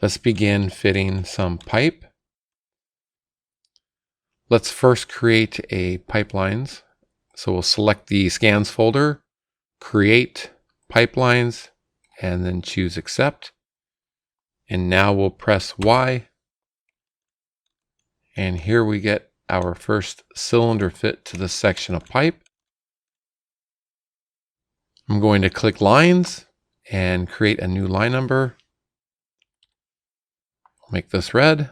Let's begin fitting some pipe. Let's first create a pipelines. So we'll select the scans folder, create pipelines, and then choose accept. And now we'll press Y. And here we get our first cylinder fit to this section of pipe. I'm going to click lines and create a new line number. Make this red.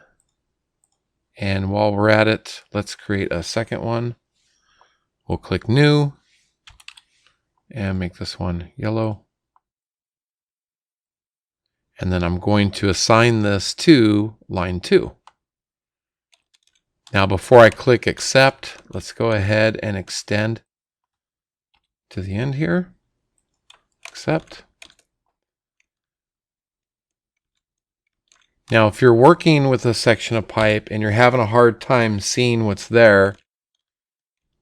And while we're at it, let's create a second one. We'll click new and make this one yellow. And then I'm going to assign this to line 2. Now before I click accept, let's go ahead and extend to the end here. Accept. Now if you're working with a section of pipe and you're having a hard time seeing what's there,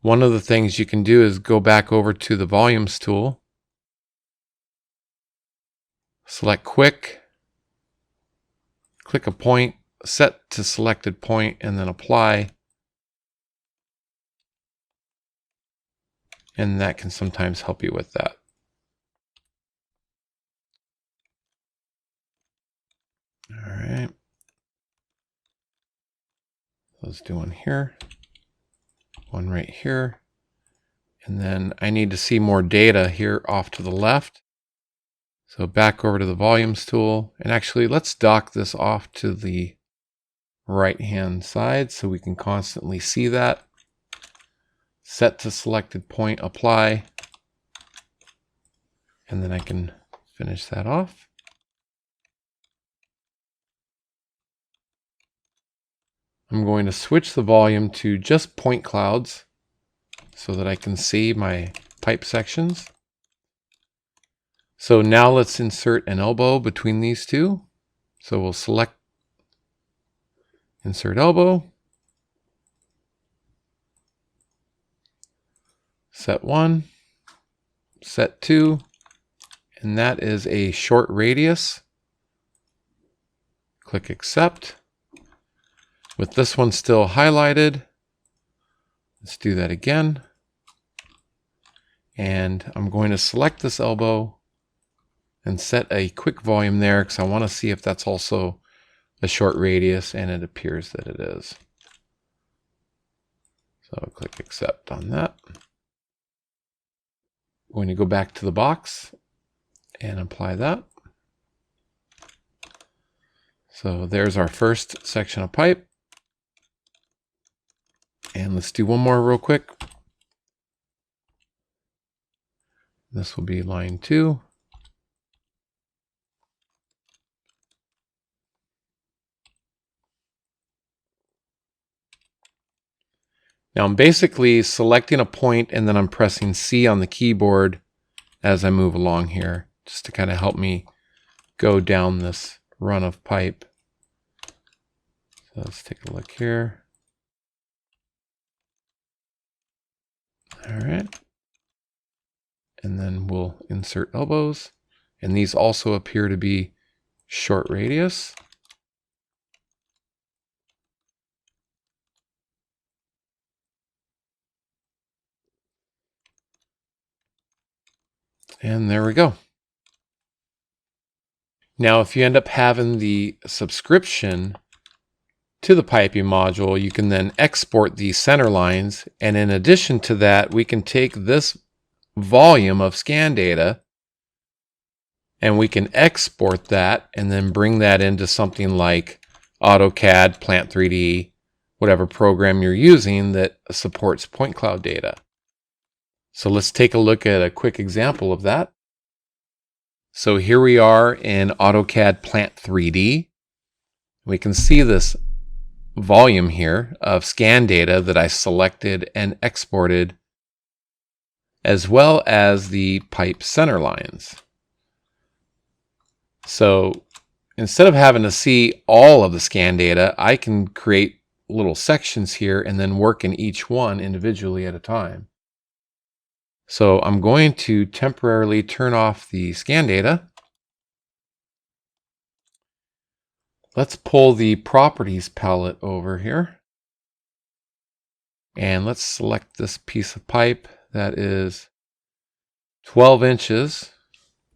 one of the things you can do is go back over to the volumes tool, select quick, click a point, set to selected point, and then apply. And that can sometimes help you with that. All right. Let's do one here, one right here. And then I need to see more data here off to the left. So back over to the volumes tool. And actually, let's dock this off to the right-hand side so we can constantly see that. Set to selected point, apply. And then I can finish that off. I'm going to switch the volume to just point clouds so that I can see my pipe sections. So now let's insert an elbow between these two. So we'll select insert elbow, set 1, set 2, and that is a short radius. Click accept. With this one still highlighted, let's do that again. And I'm going to select this elbow and set a quick volume there because I want to see if that's also a short radius, and it appears that it is. So I'll click accept on that. I'm going to go back to the box and apply that. So there's our first section of pipe. And let's do one more real quick. This will be line 2. Now I'm basically selecting a point and then I'm pressing C on the keyboard as I move along here, just to kind of help me go down this run of pipe. So let's take a look here. All right. And then we'll insert elbows. And these also appear to be short radius. And there we go. Now, if you end up having the subscription to the piping module, you can then export these center lines. And in addition to that, we can take this volume of scan data and we can export that and then bring that into something like AutoCAD, Plant3D, whatever program you're using that supports point cloud data. So let's take a look at a quick example of that. So here we are in AutoCAD Plant3D. We can see this volume here of scan data that I selected and exported, as well as the pipe center lines. So instead of having to see all of the scan data, I can create little sections here and then work in each one individually at a time. So I'm going to temporarily turn off the scan data. Let's pull the properties palette over here. And let's select this piece of pipe that is 12 inches.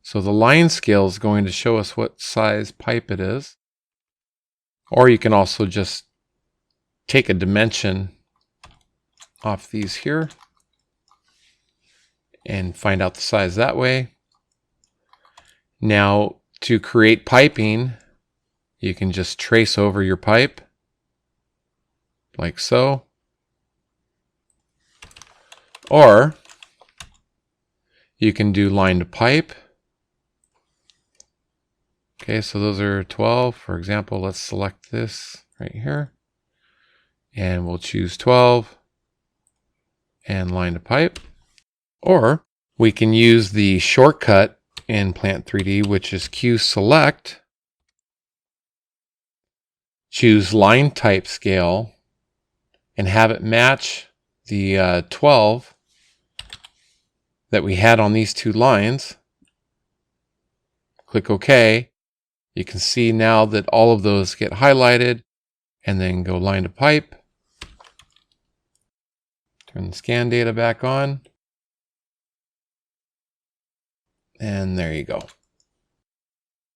So the line scale is going to show us what size pipe it is. Or you can also just take a dimension off these here and find out the size that way. Now, to create piping, you can just trace over your pipe like so. Or you can do line to pipe. Okay, so those are 12. For example, let's select this right here. And we'll choose 12 and line to pipe. Or we can use the shortcut in Plant3D, which is Q select. Choose line type scale and have it match the 12 that we had on these two lines. Click OK. You can see now that all of those get highlighted, and then go line to pipe. Turn the scan data back on. And there you go.